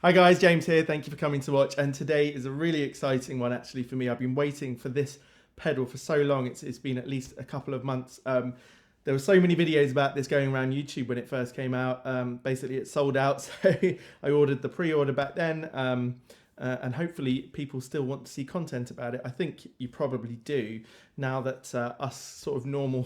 Hi guys, James here. Thank you for coming to watch. And today is a really exciting one actually for me. I've been waiting for this pedal for so long. It's been at least a couple of months. There were so many videos about this going around YouTube when it first came out. Basically, it sold out, so I ordered the pre-order back then. And hopefully people still want to see content about it. I think you probably do now that us sort of normal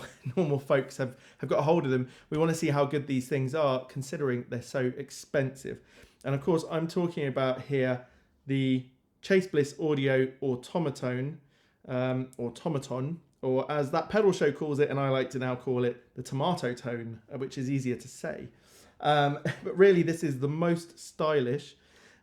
folks have got a hold of them. We want to see how good these things are considering they're so expensive. And of course, I'm talking about here the Chase Bliss Audio Automatone, Automaton, or as that pedal show calls it, and I like to now call it the Tomato Tone, which is easier to say. But really, this is the most stylish,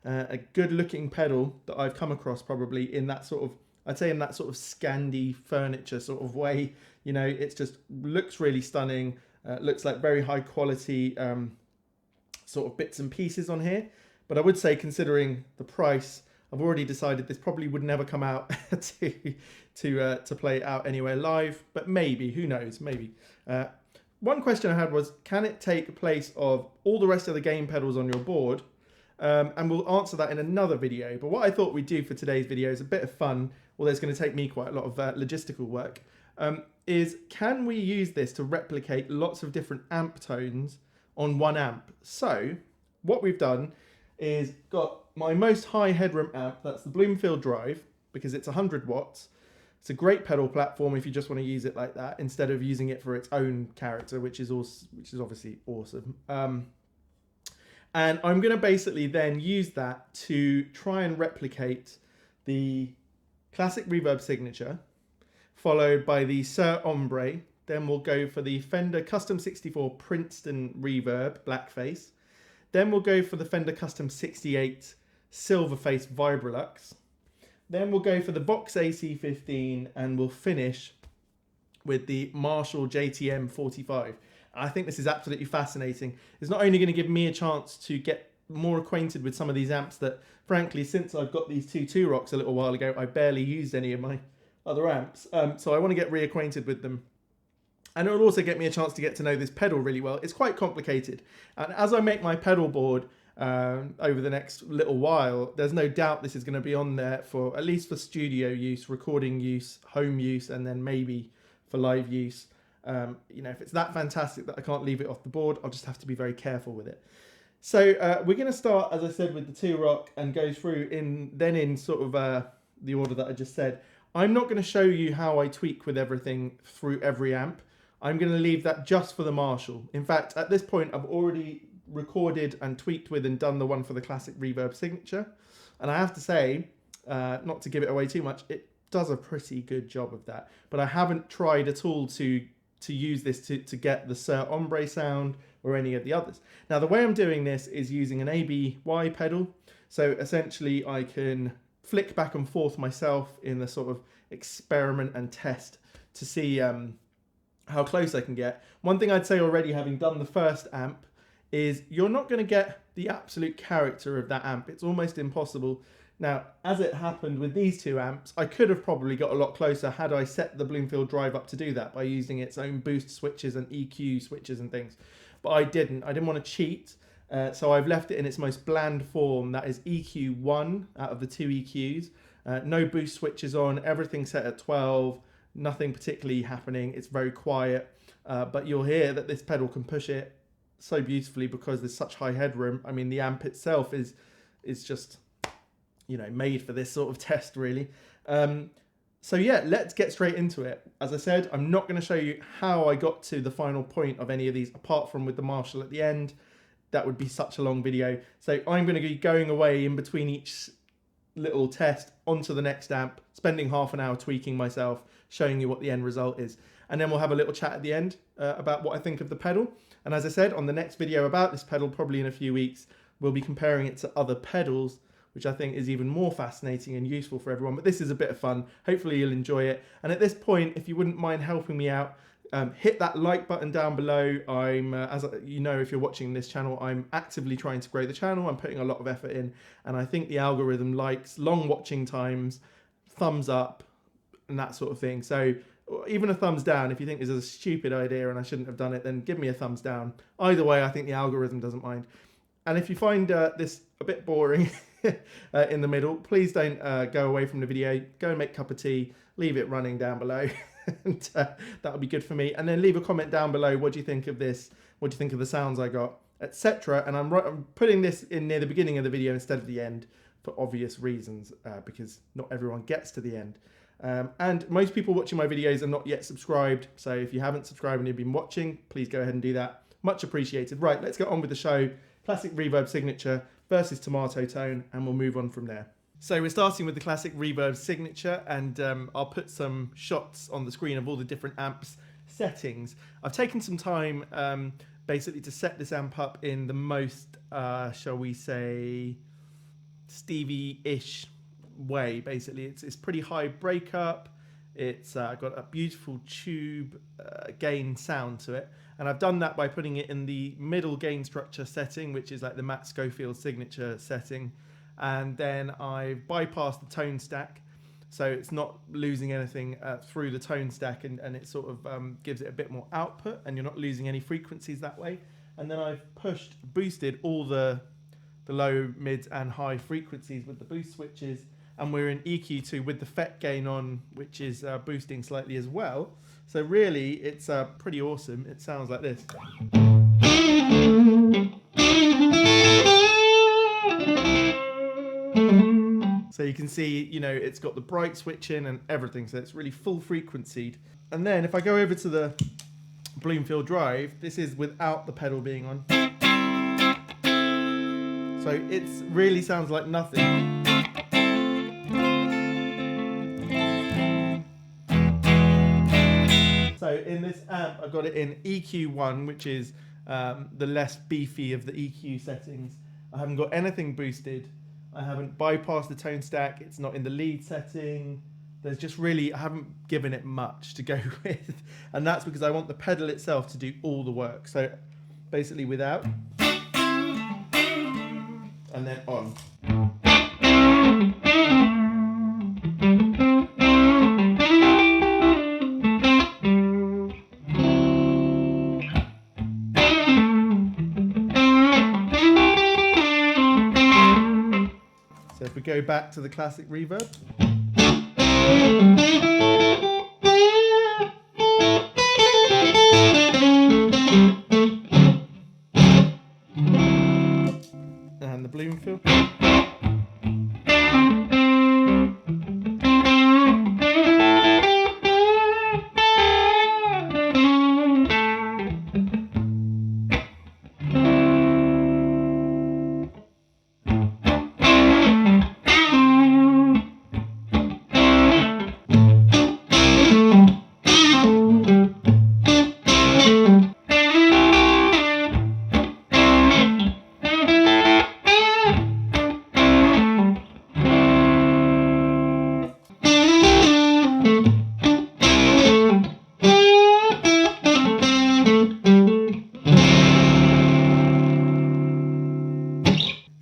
a good-looking pedal that I've come across probably in that sort of, I'd say in that sort of Scandi furniture sort of way. You know, it just looks really stunning. Looks like very high quality sort of bits and pieces on here, but I would say considering the price, I've already decided this probably would never come out to play it out anywhere live, but maybe, who knows, maybe. One question I had was, can it take place of all the rest of the gain pedals on your board? And we'll answer that in another video, but what I thought we'd do for today's video is a bit of fun, although it's going to take me quite a lot of logistical work, is can we use this to replicate lots of different amp tones on one amp? So what we've done is got my most high headroom amp, that's the Bloomfield Drive, because it's 100 watts. It's a great pedal platform if you just want to use it like that instead of using it for its own character, which is obviously awesome. And I'm going to basically then use that to try and replicate the Classic Reverb Signature, followed by the Suhr Hombre. Then we'll go for the Fender Custom 64 Princeton Reverb Blackface. Then we'll go for the Fender Custom 68 Silverface Vibrolux. Then we'll go for the Vox AC15, and we'll finish with the Marshall JTM 45. I think this is absolutely fascinating. It's not only going to give me a chance to get more acquainted with some of these amps that, frankly, since I've got these two Rocks a little while ago, I barely used any of my other amps. So I want to get reacquainted with them. And it will also get me a chance to get to know this pedal really well. It's quite complicated. And as I make my pedal board over the next little while, there's no doubt this is going to be on there for at least for studio use, recording use, home use, and then maybe for live use. You know, if it's that fantastic that I can't leave it off the board, I'll just have to be very careful with it. So we're going to start, as I said, with the 2-Rock and go through in sort of the order that I just said. I'm not going to show you how I tweak with everything through every amp. I'm going to leave that just for the Marshall. In fact, at this point, I've already recorded and tweaked with and done the one for the Classic Reverb Signature. And I have to say, not to give it away too much, it does a pretty good job of that. But I haven't tried at all to use this to get the Suhr Hombre sound or any of the others. Now, the way I'm doing this is using an ABY pedal. So essentially, I can flick back and forth myself in the sort of experiment and test to see how close I can get. One thing I'd say already, having done the first amp, is you're not going to get the absolute character of that amp. It's almost impossible. Now, as it happened with these two amps, I could have probably got a lot closer had I set the Bloomfield Drive up to do that by using its own boost switches and EQ switches and things. But I didn't. I didn't want to cheat. So I've left it in its most bland form. That is EQ 1 out of the 2 EQs. No boost switches on. Everything set at 12. Nothing particularly happening. It's very quiet. But you'll hear that this pedal can push it so beautifully because there's such high headroom. I mean, the amp itself is just, you know, made for this sort of test, really. So yeah, let's get straight into it. As I said, I'm not going to show you how I got to the final point of any of these, apart from with the Marshall at the end. That would be such a long video. So I'm going to be going away in between each little test onto the next amp, spending half an hour tweaking myself, showing you what the end result is. And then we'll have a little chat at the end about what I think of the pedal. And as I said, on the next video about this pedal, probably in a few weeks, we'll be comparing it to other pedals, which I think is even more fascinating and useful for everyone. But this is a bit of fun. Hopefully you'll enjoy it. And at this point, if you wouldn't mind helping me out, hit that like button down below. As you know, if you're watching this channel, I'm actively trying to grow the channel. I'm putting a lot of effort in. And I think the algorithm likes long watching times, thumbs up, and that sort of thing. So even a thumbs down, if you think this is a stupid idea and I shouldn't have done it, then give me a thumbs down. Either way, I think the algorithm doesn't mind. And if you find this a bit boring in the middle, please don't go away from the video. Go and make a cup of tea, leave it running down below, and that would be good for me. And then leave a comment down below. What do you think of this? What do you think of the sounds I got, etc. And I'm putting this in near the beginning of the video instead of the end for obvious reasons, because not everyone gets to the end. And most people watching my videos are not yet subscribed. So if you haven't subscribed and you've been watching, please go ahead and do that. Much appreciated. Right, let's get on with the show. Classic Reverb Signature versus Tomato Tone, and we'll move on from there. So we're starting with the Classic Reverb Signature, and I'll put some shots on the screen of all the different amps settings. I've taken some time basically to set this amp up in the most, shall we say, Stevie-ish way. Basically, it's pretty high breakup. It's got a beautiful tube gain sound to it, and I've done that by putting it in the middle gain structure setting, which is like the Matt Schofield signature setting, and then I've bypassed the tone stack, so it's not losing anything through the tone stack, and it sort of gives it a bit more output, and you're not losing any frequencies that way. And then I've boosted all the low, mids, and high frequencies with the boost switches. And we're in EQ2 with the FET gain on, which is boosting slightly as well. So really, it's pretty awesome. It sounds like this. So you can see, you know, it's got the bright switch in and everything. So it's really full frequencied. And then if I go over to the Bloomfield Drive, this is without the pedal being on. So it really sounds like nothing. So in this amp, I've got it in EQ1, which is the less beefy of the EQ settings. I haven't got anything boosted. I haven't bypassed the tone stack. It's not in the lead setting. There's just really, I haven't given it much to go with. And that's because I want the pedal itself to do all the work. So basically without, and then on. So if we go back to the classic reverb. And the Bloomfield.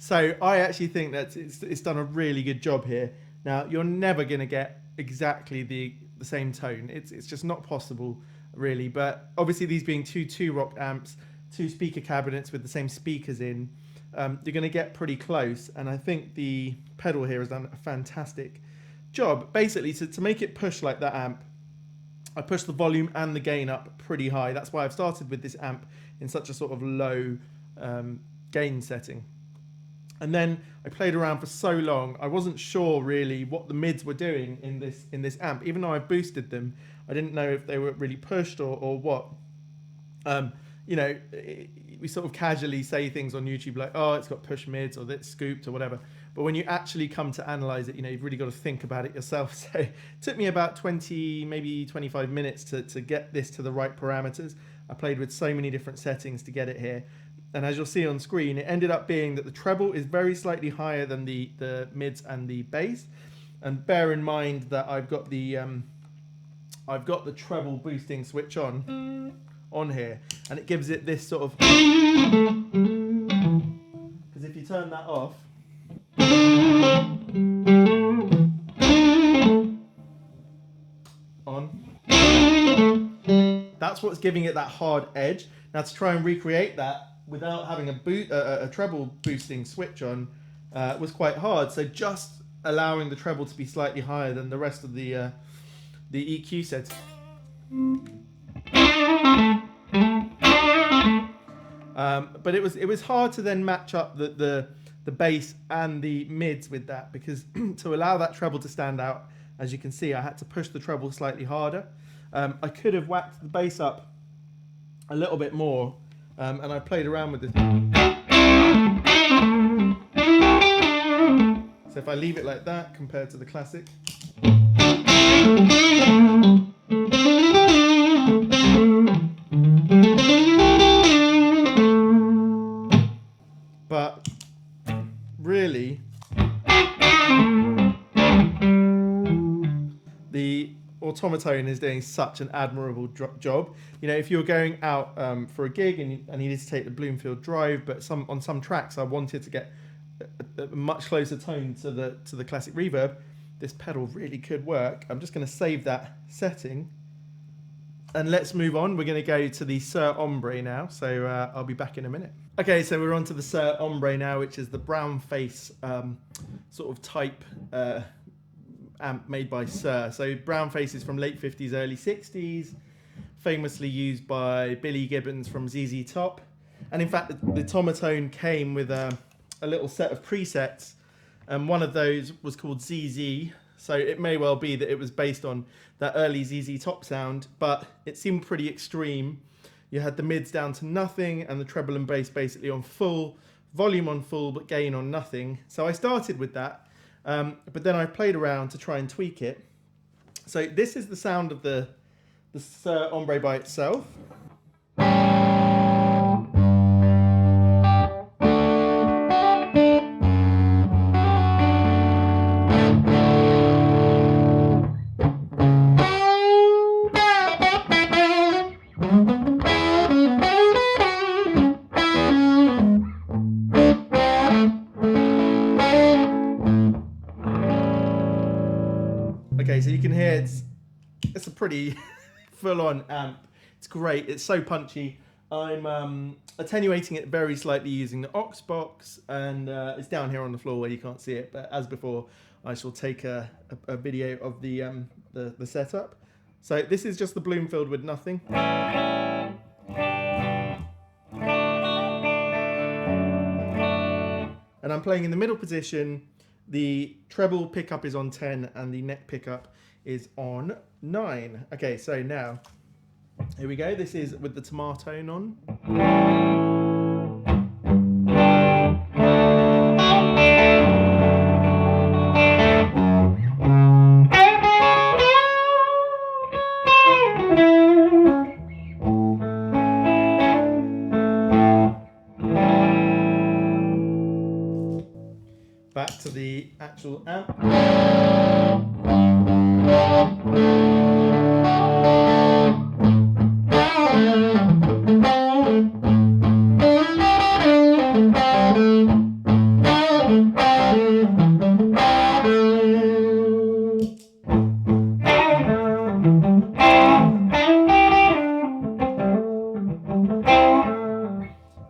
So I actually think that it's done a really good job here. Now, you're never going to get exactly the same tone. It's just not possible, really. But obviously, these being two rock amps, two speaker cabinets with the same speakers in, you're going to get pretty close. And I think the pedal here has done a fantastic job. Basically, to make it push like that amp, I pushed the volume and the gain up pretty high. That's why I've started with this amp in such a sort of low gain setting. And then I played around for so long, I wasn't sure really what the mids were doing in this amp. Even though I boosted them, I didn't know if they were really pushed or what. You know, we sort of casually say things on YouTube like, oh, it's got push mids or it's scooped or whatever. But when you actually come to analyze it, you know, you've really got to think about it yourself. So it took me about 20, maybe 25 minutes to get this to the right parameters. I played with so many different settings to get it here. And as you'll see on screen, it ended up being that the treble is very slightly higher than the mids and the bass. And bear in mind that I've got the treble boosting switch on here, and it gives it this sort of. Because if you turn that off, on, that's what's giving it that hard edge. Now to try and recreate that, without having a treble boosting switch on was quite hard. So just allowing the treble to be slightly higher than the rest of the EQ settings. But it was hard to then match up the bass and the mids with that, because to allow that treble to stand out, as you can see, I had to push the treble slightly harder. I could have whacked the bass up a little bit more, and I played around with it. So if I leave it like that compared to the classic. But really, the Automatone is doing such an admirable job. You know, if you're going out for a gig and I needed to take the Bloomfield Drive, but on some tracks I wanted to get a much closer tone to the classic reverb, this pedal really could work. I'm just going to save that setting, and let's move on. We're going to go to the Suhr Hombre now, so I'll be back in a minute. Okay, so we're on to the Suhr Hombre now, which is the brown face sort of type amp made by Suhr. So brown face is from late 50s, early 60s, famously used by Billy Gibbons from ZZ Top. And in fact, the Automatone came with a little set of presets, and one of those was called ZZ. So it may well be that it was based on that early ZZ Top sound, but it seemed pretty extreme. You had the mids down to nothing and the treble and bass basically on full, volume on full, but gain on nothing. So I started with that, but then I played around to try and tweak it. So this is the sound of the Suhr Hombre by itself. Okay, so you can hear it's a pretty full-on amp. It's great. It's so punchy. I'm attenuating it very slightly using the aux box, and it's down here on the floor where you can't see it. But as before, I shall take a video of the setup. So this is just the Bloomfield with nothing. And I'm playing in the middle position. The treble pickup is on 10 and the neck pickup is on 9. Okay, so now, here we go. This is with the Tomatone on. Back to the actual amp.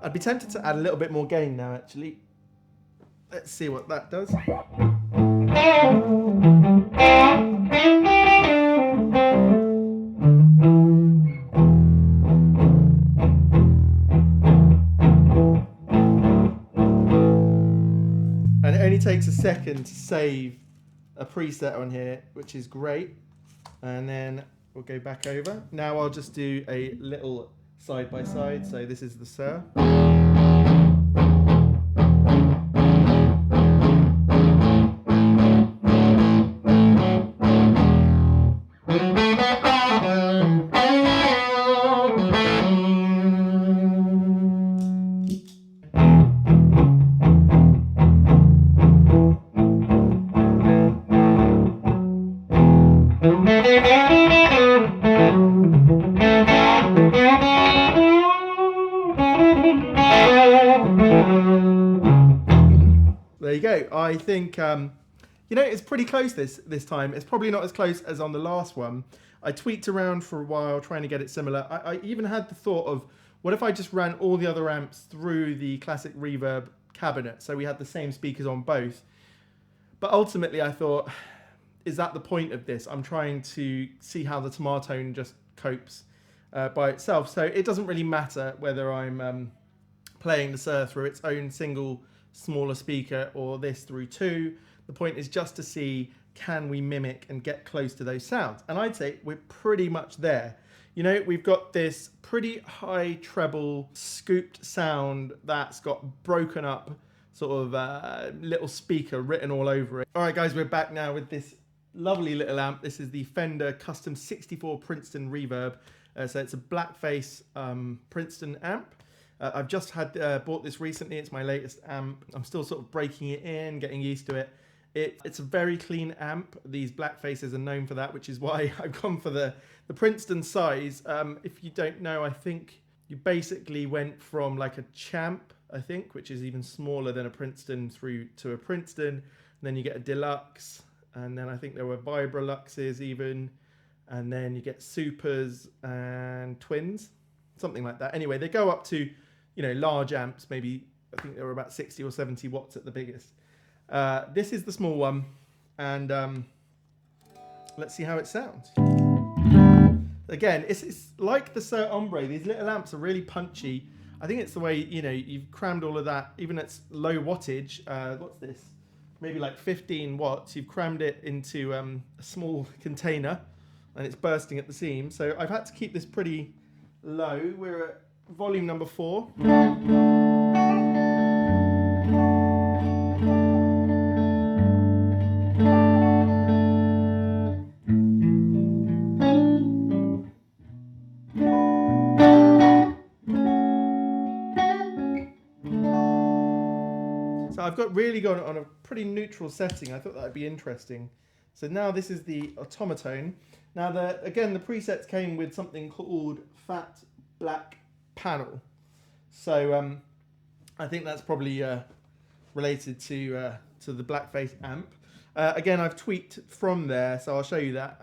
I'd be tempted to add a little bit more gain now, actually. Let's see what that does. And it only takes a second to save a preset on here, which is great. And then we'll go back over. Now I'll just do a little side by side. So this is the Suhr. There you go. I think, you know, it's pretty close this time. It's probably not as close as on the last one. I tweaked around for a while trying to get it similar. I even had the thought of what if I just ran all the other amps through the Classic Reverb cabinet, so we had the same speakers on both? But ultimately I thought, is that the point of this? I'm trying to see how the Automatone just copes by itself. So it doesn't really matter whether I'm playing the Suhr through its own single smaller speaker or this through two. The point is just to see, can we mimic and get close to those sounds? And I'd say we're pretty much there. You know, we've got this pretty high treble scooped sound that's got broken up sort of little speaker written all over it. All right, guys, we're back now with this lovely little amp. This is the Fender Custom 64 Princeton Reverb. So it's a blackface Princeton amp. I've just bought this recently. It's my latest amp. I'm still sort of breaking it in, getting used to it. It's a very clean amp. These black faces are known for that, which is why I've gone for the Princeton size. If you don't know, I think you basically went from like a Champ, I think, which is even smaller than a Princeton, through to a Princeton. And then you get a Deluxe, and then I think there were Vibroluxes even, and then you get Supers and Twins, something like that. Anyway, they go up to, you know, large amps. Maybe I think they were about 60 or 70 watts at the biggest. This is the small one, and let's see how it sounds. Again, it's like the Suhr Hombre. These little amps are really punchy. I think it's the way, you know, you've crammed all of that, even at low wattage. What's this? Maybe like 15 watts. You've crammed it into a small container, and it's bursting at the seams. So I've had to keep this pretty low. We're at volume number 4. So I've really gone on a pretty neutral setting. I thought that would be interesting. So now this is the Automatone. Now, again, the presets came with something called Fat Black Panel. So I think that's probably related to the blackface amp. Again, I've tweaked from there, so I'll show you that.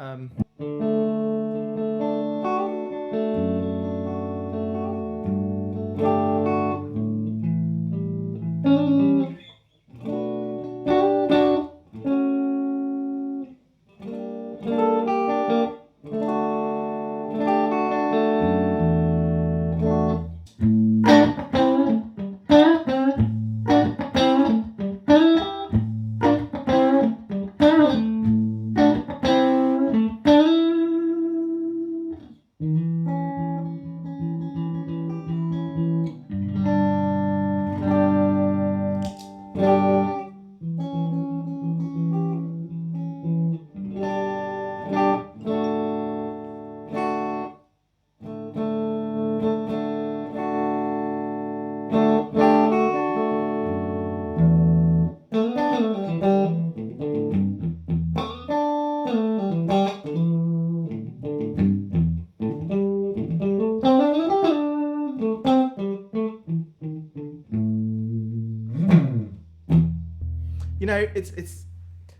You know, it's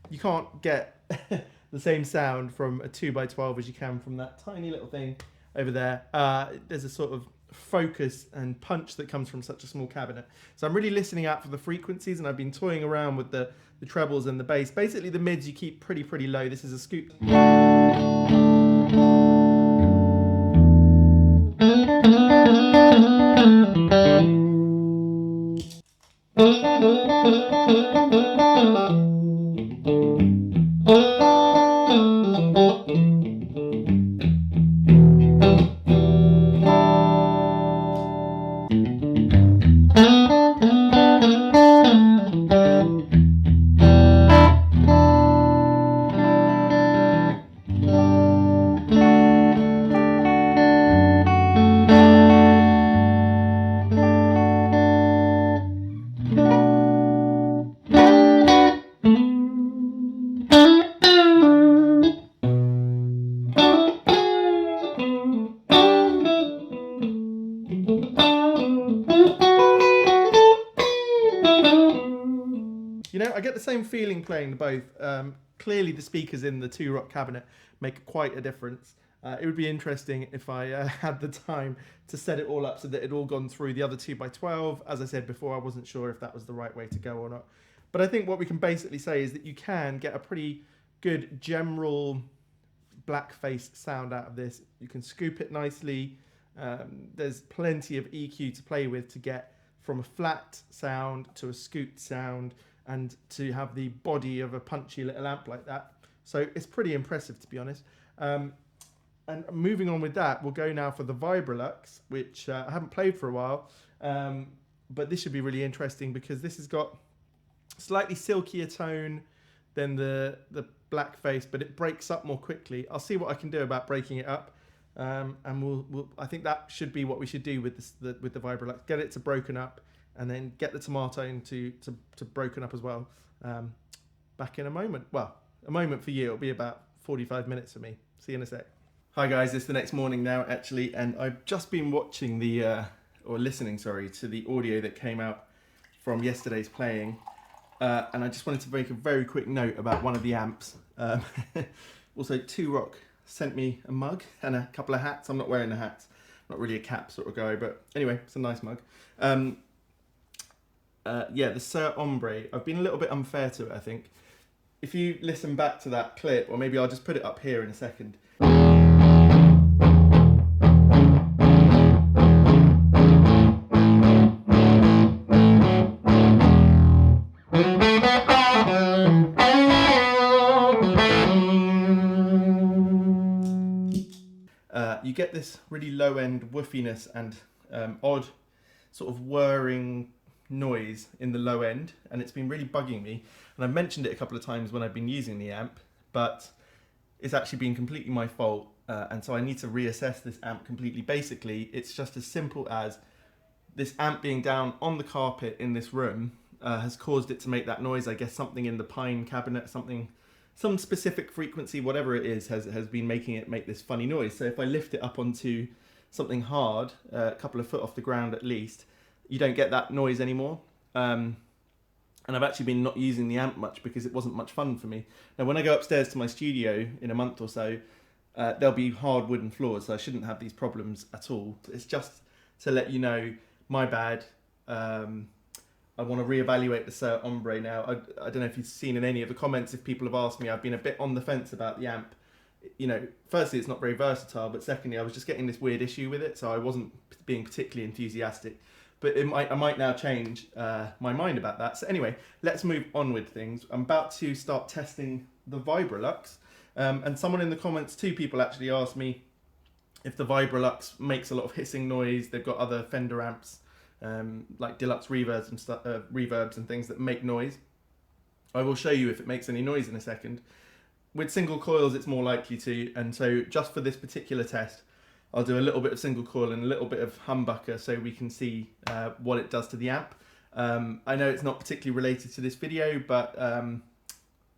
you can't get the same sound from a 2x12 as you can from that tiny little thing over there. There's a sort of focus and punch that comes from such a small cabinet. So I'm really listening out for the frequencies, and I've been toying around with the trebles and the bass. Basically the mids you keep pretty low. This is a scoop. You know, I get the same feeling playing both. Clearly the speakers in the 2-rock cabinet make quite a difference. It would be interesting if I had the time to set it all up so that it all gone through the other 2x12. As I said before, I wasn't sure if that was the right way to go or not. But I think what we can basically say is that you can get a pretty good general blackface sound out of this. You can scoop it nicely. There's plenty of EQ to play with to get from a flat sound to a scooped sound and to have the body of a punchy little amp like that. So it's pretty impressive, to be honest. And moving on with that, we'll go now for the Vibrolux, which I haven't played for a while, but this should be really interesting because this has got slightly silkier tone than the black face, but it breaks up more quickly. I'll see what I can do about breaking it up, and I think that should be what we should do with the Vibrolux. Get it to broken up, and then get the Tomatone to broken up as well. Back in a moment. Well, a moment for you. It'll be about 45 minutes for me. See you in a sec. Hi guys, it's the next morning now actually, and I've just been watching or listening, sorry, to the audio that came out from yesterday's playing, and I just wanted to make a very quick note about one of the amps. Also, 2 Rock sent me a mug and a couple of hats. I'm not wearing the hats, not really a cap sort of guy, but anyway, it's a nice mug. Yeah, the Suhr Hombre, I've been a little bit unfair to it, I think. If you listen back to that clip, or maybe I'll just put it up here in a second. You get this really low end woofiness and odd sort of whirring noise in the low end, and it's been really bugging me, and I've mentioned it a couple of times when I've been using the amp, but it's actually been completely my fault, and so I need to reassess this amp completely. Basically, it's just as simple as this amp being down on the carpet in this room has caused it to make that noise. I guess something in the pine cabinet, some specific frequency, whatever it is, has been making it make this funny noise. So if I lift it up onto something hard, a couple of foot off the ground at least, you don't get that noise anymore. And I've actually been not using the amp much because it wasn't much fun for me. Now when I go upstairs to my studio in a month or so, there'll be hard wooden floors, so I shouldn't have these problems at all. It's just to let you know, my bad. I want to reevaluate the Suhr Hombre now. I don't know if you've seen in any of the comments, if people have asked me, I've been a bit on the fence about the amp. You know, firstly, it's not very versatile, but secondly, I was just getting this weird issue with it, so I wasn't being particularly enthusiastic. But I might now change my mind about that. So anyway, let's move on with things. I'm about to start testing the Vibrolux. And someone in the comments, 2 people actually asked me if the Vibrolux makes a lot of hissing noise. They've got other Fender amps, like deluxe reverbs and stuff, reverbs and things that make noise. I will show you if it makes any noise in a second. With single coils, it's more likely to, and so just for this particular test, I'll do a little bit of single coil and a little bit of humbucker so we can see what it does to the amp. I know it's not particularly related to this video, but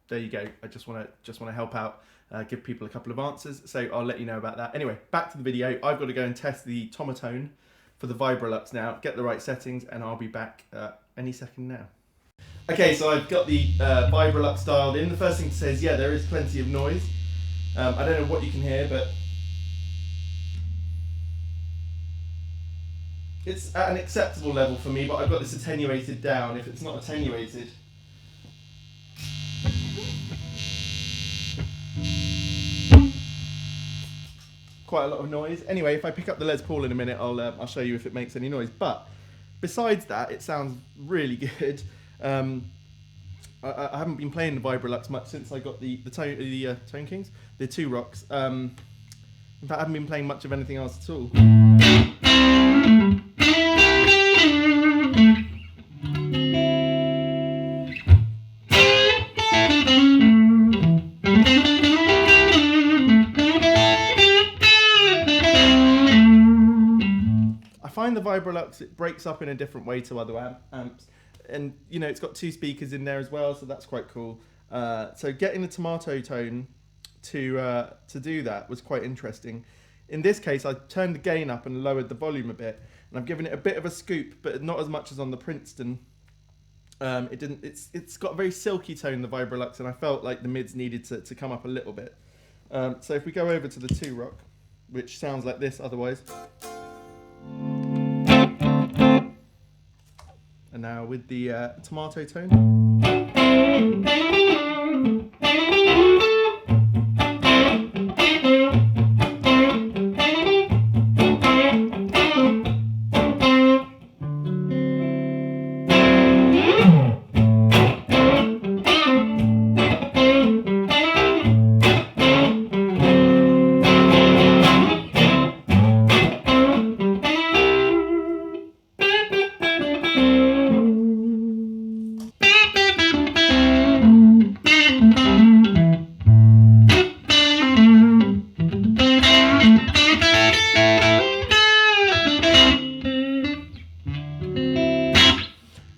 there you go. I just want to help out, give people a couple of answers, so I'll let you know about that. Anyway, back to the video. I've got to go and test the Tomatone for the Vibrolux now, get the right settings, and I'll be back any second now. Okay, so I've got the Vibrolux dialed in. The first thing to say is, yeah, there is plenty of noise. I don't know what you can hear, but it's at an acceptable level for me, but I've got this attenuated down. If it's not attenuated, quite a lot of noise. Anyway, if I pick up the Les Paul in a minute, I'll show you if it makes any noise. But besides that, it sounds really good. I haven't been playing the Vibrolux much since I got the Tone Kings, the 2 Rocks. In fact, I haven't been playing much of anything else at all. I find the Vibrolux, it breaks up in a different way to other amps. And you know, it's got 2 speakers in there as well, so that's quite cool. So getting the Tomatone to do that was quite interesting. In this case, I turned the gain up and lowered the volume a bit, and I've given it a bit of a scoop, but not as much as on the Princeton. It's got a very silky tone, the Vibrolux, and I felt like the mids needed to come up a little bit. So if we go over to the 2 Rock. which sounds like this otherwise. And now with the tomato tone.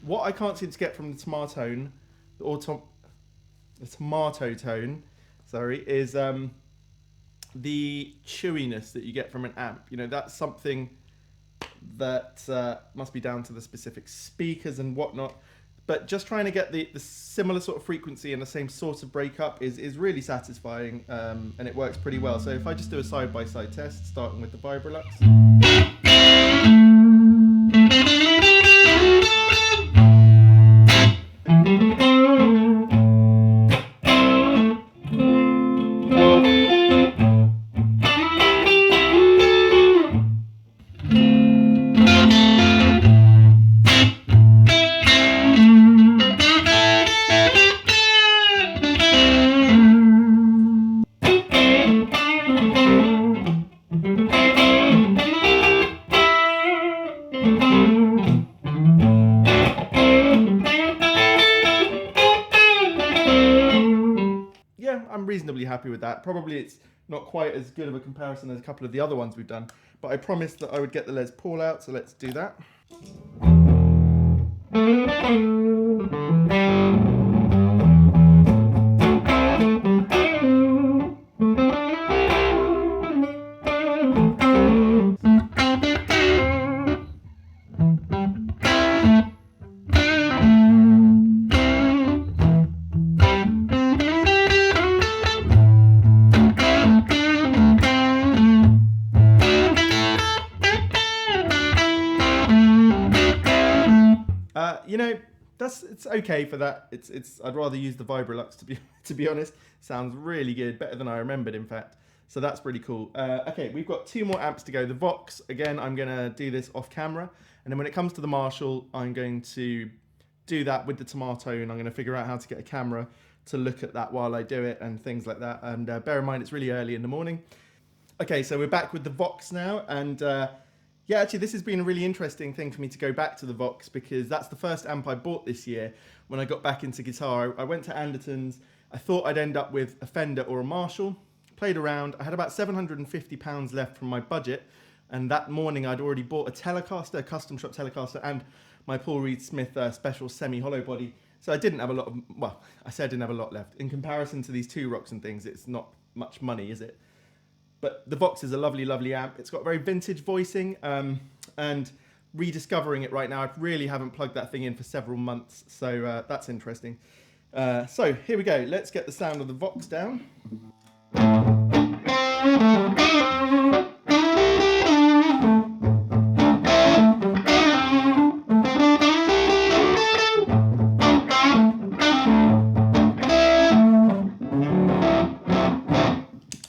What I can't seem to get from the tomato tone, sorry, is the chewiness that you get from an amp. You know, that's something that must be down to the specific speakers and whatnot. But just trying to get the similar sort of frequency and the same sort of breakup is really satisfying, and it works pretty well. So if I just do a side-by-side test, starting with the Vibrolux. I'm reasonably happy with that. Probably it's not quite as good of a comparison as a couple of the other ones we've done, but I promised that I would get the Les Paul out, so let's do that. You know, it's okay for that. I'd rather use the Vibrolux to be honest. Sounds really good, better than I remembered, in fact. So that's pretty cool. Okay, we've got 2 more amps to go. The Vox, again, I'm gonna do this off camera, and then when it comes to the Marshall, I'm going to do that with the tomato, and I'm gonna figure out how to get a camera to look at that while I do it and things like that. And bear in mind, it's really early in the morning. Okay, so we're back with the Vox now, and yeah, actually, this has been a really interesting thing for me to go back to the Vox, because that's the first amp I bought this year when I got back into guitar. I went to Anderton's. I thought I'd end up with a Fender or a Marshall. Played around. I had about £750 left from my budget, and that morning I'd already bought a Telecaster, a custom shop Telecaster, and my Paul Reed Smith special semi-hollow body. So I didn't have a lot of, well, I said I didn't have a lot left. In comparison to these 2 Rocks and things, it's not much money, is it? But the Vox is a lovely, lovely amp. It's got very vintage voicing, and rediscovering it right now. I really haven't plugged that thing in for several months, so that's interesting. So here we go. Let's get the sound of the Vox down.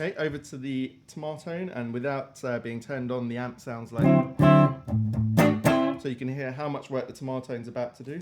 Okay, over to the Tomatone, and without being turned on, the amp sounds like, so you can hear how much work the Tomatone's about to do.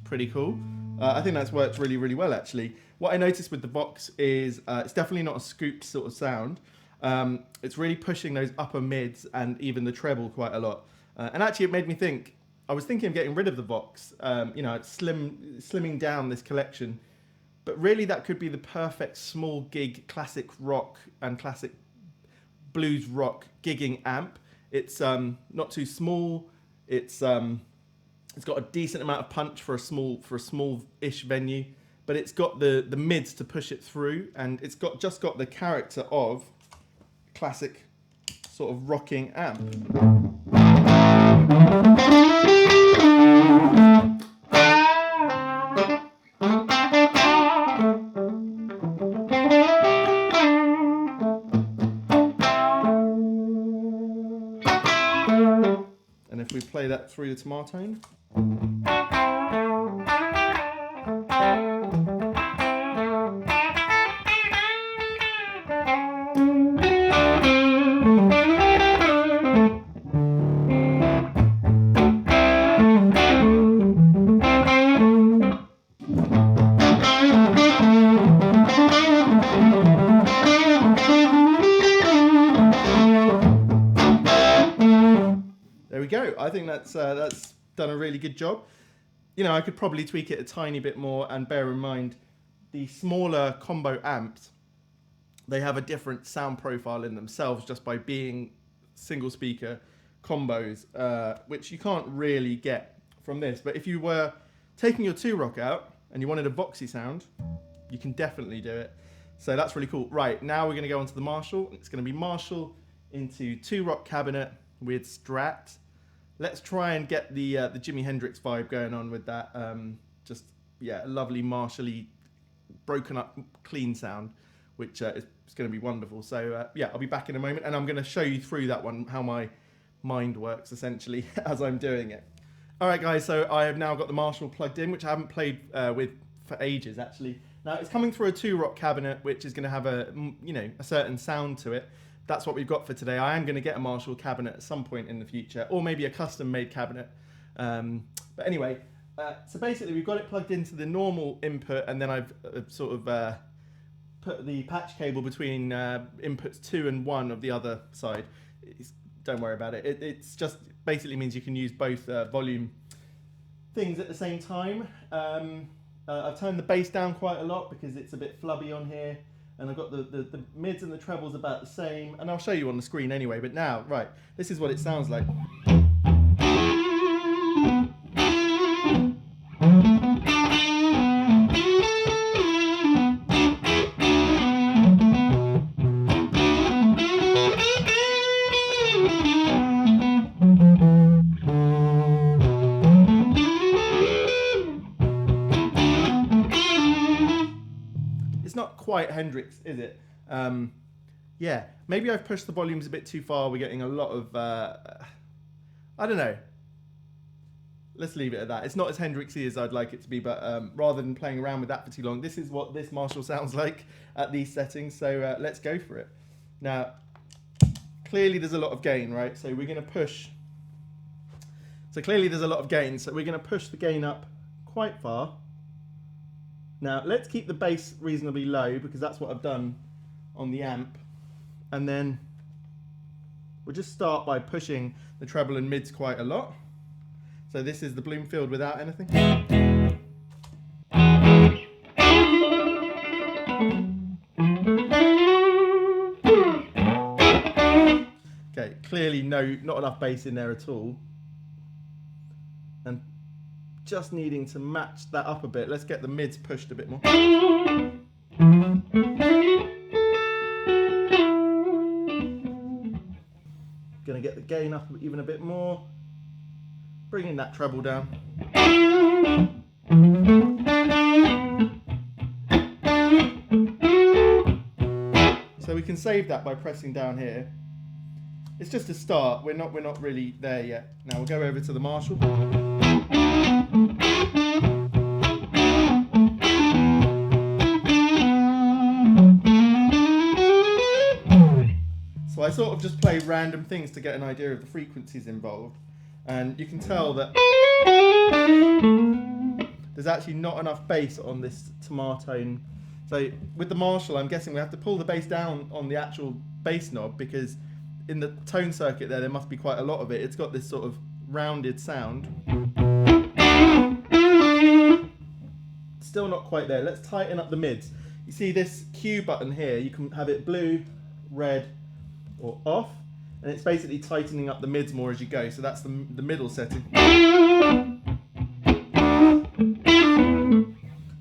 Pretty cool. I think that's worked really, really well, actually. What I noticed with the Vox is it's definitely not a scoop sort of sound. It's really pushing those upper mids and even the treble quite a lot. And actually it made me think, I was thinking of getting rid of the Vox, you know, slimming down this collection. But really that could be the perfect small gig classic rock and classic blues rock gigging amp. It's not too small. It's It's got a decent amount of punch for a small-ish venue, but it's got the mids to push it through, and it's just got the character of classic sort of rocking amp. And if we play that through the Tomatone. There we go. I think that's done a really good job. You know, I could probably tweak it a tiny bit more, and bear in mind, the smaller combo amps, they have a different sound profile in themselves just by being single speaker combos, which you can't really get from this. But if you were taking your 2-rock out and you wanted a Voxy sound, you can definitely do it. So that's really cool. Right, now we're going to go onto the Marshall. It's going to be Marshall into 2-rock cabinet with Strat. Let's try and get the Jimi Hendrix vibe going on with that. Just, yeah, a lovely Marshall-y, broken up, clean sound, which is going to be wonderful. So, yeah, I'll be back in a moment, and I'm going to show you through that one, how my mind works, essentially, as I'm doing it. All right, guys, so I have now got the Marshall plugged in, which I haven't played with for ages, actually. Now, it's coming through a 2-rock cabinet, which is going to have a certain sound to it. That's what we've got for today. I am going to get a Marshall cabinet at some point in the future, or maybe a custom-made cabinet. But anyway, so basically we've got it plugged into the normal input, and then I've sort of put the patch cable between inputs 2 and 1 of the other side. Don't worry about it. It's just basically means you can use both volume things at the same time. I've turned the bass down quite a lot because it's a bit flubby on here. And I've got the mids and the trebles about the same. And I'll show you on the screen anyway. But now, right, this is what it sounds like. It's not quite Hendrix, is it? Yeah, maybe I've pushed the volumes a bit too far. We're getting a lot of, I don't know. Let's leave it at that. It's not as Hendrixy as I'd like it to be, but rather than playing around with that for too long, this is what this Marshall sounds like at these settings. So let's go for it. Now, clearly there's a lot of gain, right? So we're going to push. So clearly there's a lot of gain. So we're going to push the gain up quite far. Now, let's keep the bass reasonably low because that's what I've done on the amp. And then we'll just start by pushing the treble and mids quite a lot. So this is the Bloomfield without anything. Okay, clearly not enough bass in there at all. And just needing to match that up a bit. Let's get the mids pushed a bit more. Gonna get the gain up even a bit more. Bringing that treble down. So we can save that by pressing down here. It's just a start. We're not really there yet. Now we'll go over to the Marshall. So I sort of just play random things to get an idea of the frequencies involved. And you can tell that there's actually not enough bass on this Tomatone. So with the Marshall, I'm guessing we have to pull the bass down on the actual bass knob because in the tone circuit there must be quite a lot of it. It's got this sort of rounded sound. Still not quite there. Let's tighten up the mids. You see this Q button here, you can have it blue, red, or off. And it's basically tightening up the mids more as you go. So that's the middle setting.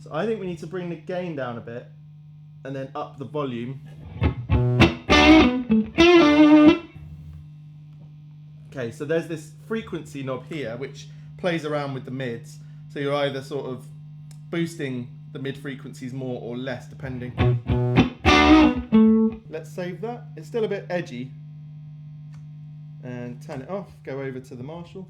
So I think we need to bring the gain down a bit and then up the volume. Okay, so there's this frequency knob here which plays around with the mids. So you're either sort of boosting the mid frequencies more or less depending. Let's save that. It's still a bit edgy. And turn it off, go over to the Marshall.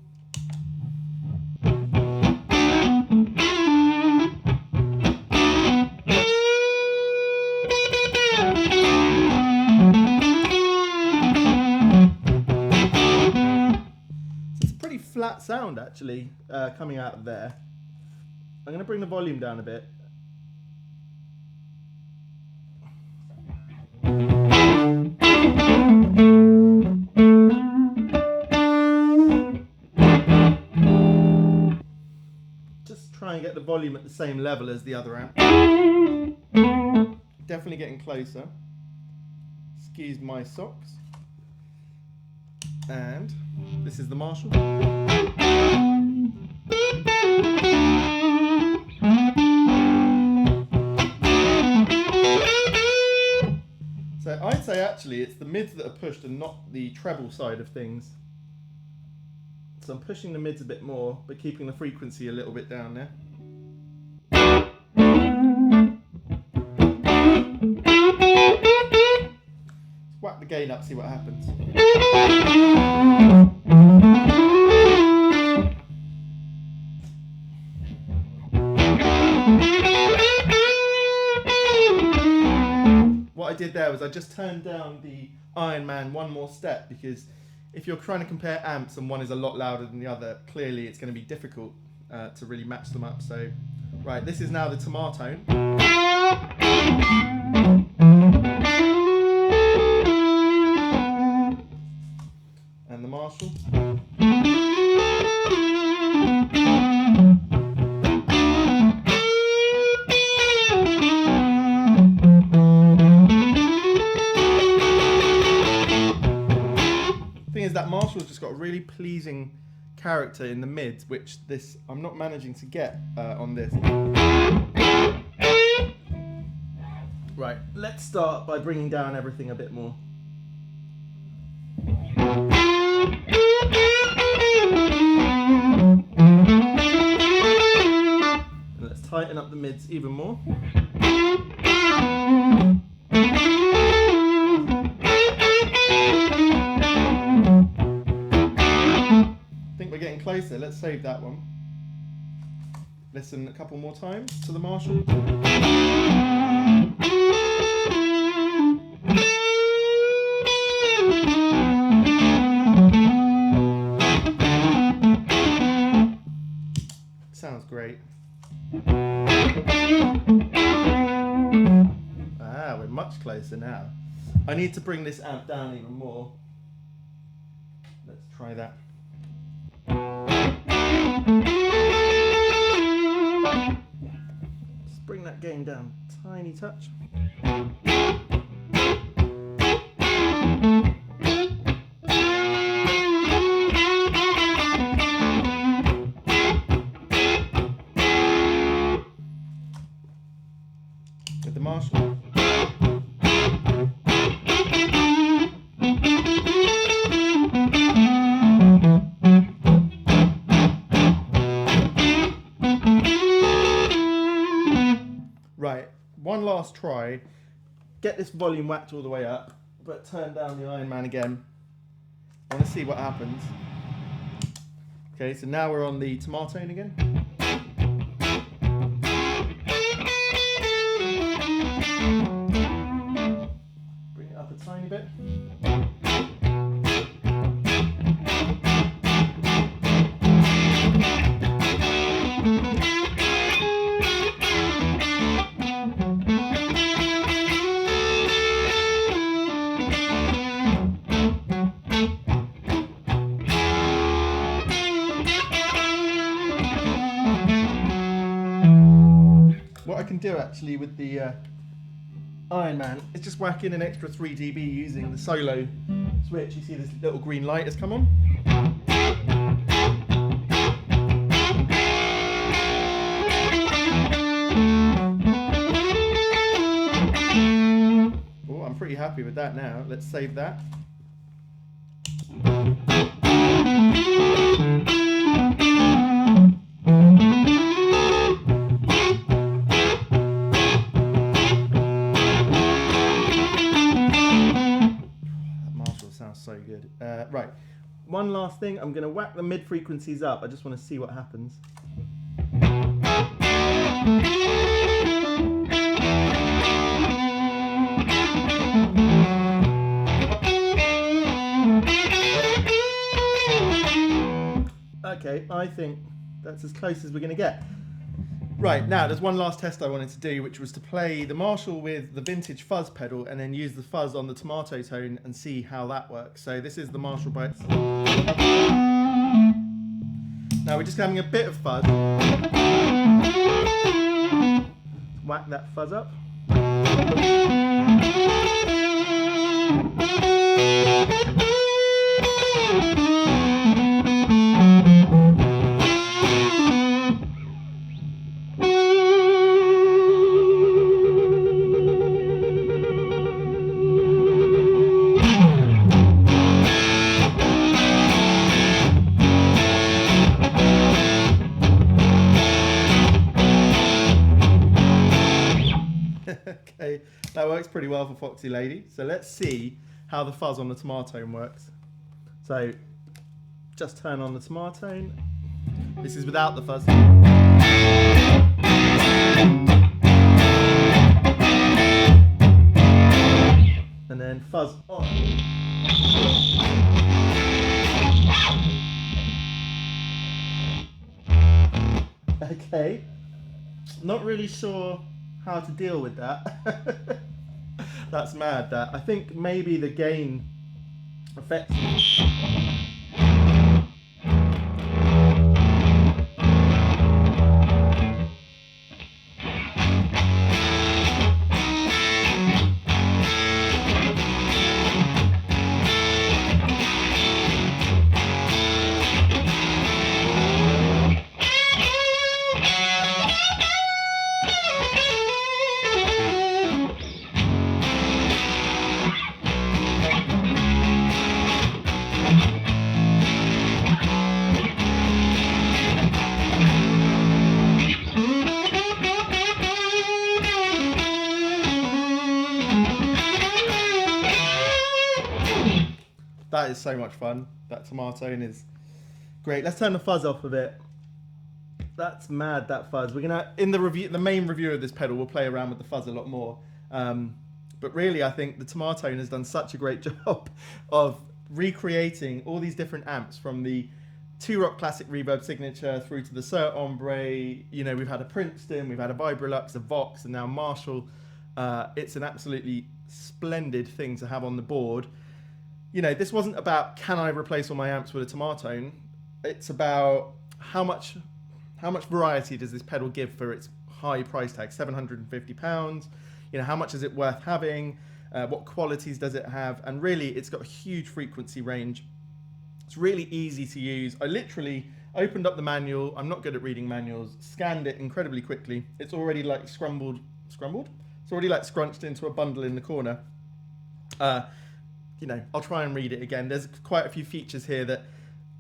Flat sound actually coming out of there. I'm going to bring the volume down a bit. Just try and get the volume at the same level as the other amp. Definitely getting closer. Excuse my socks. And this is the Marshall. So I'd say actually it's the mids that are pushed and not the treble side of things. So I'm pushing the mids a bit more, but keeping the frequency a little bit down there. Let's whack the gain up, see what happens. What I did there was I just turned down the Iron Man one more step, because if you're trying to compare amps and one is a lot louder than the other, clearly it's going to be difficult to really match them up. So, right, this is now the Tomatone. And the Marshall. That Marshall's just got a really pleasing character in the mids, which I'm not managing to get on this. Right, let's start by bringing down everything a bit more. And let's tighten up the mids even more. Getting closer. Let's save that one. Listen a couple more times to the Marshall. Sounds great. We're much closer now. I need to bring this amp down even more. Let's try that. Just bring that gain down a tiny touch. With the Marshall. Right, one last try. Get this volume whacked all the way up, but turn down the Iron Man again. I want to see what happens. Okay, so now we're on the Tomatone again. Bring it up a tiny bit. What I can do actually with the Iron Man is just whack in an extra 3 dB using the solo switch. You see this little green light has come on. with that now. Let's save that. Sounds so good. Right, one last thing. I'm going to whack the mid frequencies up. I just want to see what happens. Okay, I think that's as close as we're going to get. Right, now there's one last test I wanted to do, which was to play the Marshall with the vintage fuzz pedal and then use the fuzz on the tomato tone and see how that works. So this is the Marshall by itself. Now we're just having a bit of fuzz. Whack that fuzz up. Okay, that works pretty well for Foxy Lady. So let's see how the fuzz on the Tomatone works. So just turn on the Tomatone. This is without the fuzz. And then fuzz on. Okay, not really sure how to deal with that. That's mad. That I think maybe the gain affects me. That is so much fun. That Tomatone is great. Let's turn the fuzz off a bit. That's mad, that fuzz. We're gonna, in the review, the main review of this pedal, we'll play around with the fuzz a lot more. But really, I think the Tomatone has done such a great job of recreating all these different amps, from the 2 Rock Classic Reverb Signature through to the Suhr Hombre. You know, we've had a Princeton, we've had a Vibrolux, a Vox, and now Marshall. It's an absolutely splendid thing to have on the board. You know, this wasn't about can I replace all my amps with a Tomatone. It's about how much variety does this pedal give for its high price tag, £750. You know, how much is it worth having? What qualities does it have? And really, it's got a huge frequency range. It's really easy to use. I literally opened up the manual. I'm not good at reading manuals. Scanned it incredibly quickly. It's already like scrumbled? It's already like scrunched into a bundle in the corner. You know, I'll try and read it again. There's quite a few features here that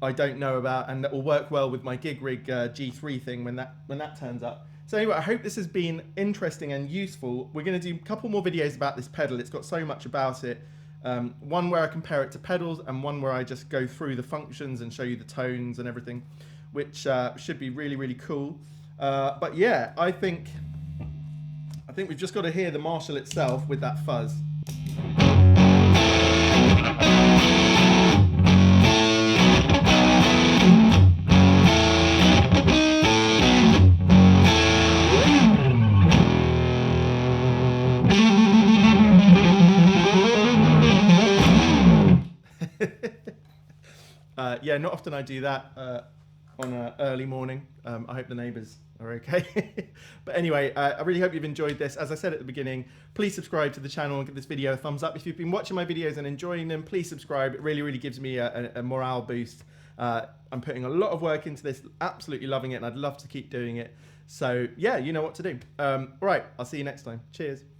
I don't know about and that will work well with my gig rig G3 thing when that turns up. So anyway, I hope this has been interesting and useful. We're going to do a couple more videos about this pedal. It's got so much about it. One where I compare it to pedals, and one where I just go through the functions and show you the tones and everything, which should be really, really cool. But yeah, I think we've just got to hear the Marshall itself with that fuzz. Yeah, not often I do that on an early morning. I hope the neighbours are okay. But anyway, I really hope you've enjoyed this. As I said at the beginning, please subscribe to the channel and give this video a thumbs up. If you've been watching my videos and enjoying them, please subscribe. It really, really gives me a morale boost. I'm putting a lot of work into this, absolutely loving it, and I'd love to keep doing it. So yeah, you know what to do. All right, I'll see you next time. Cheers.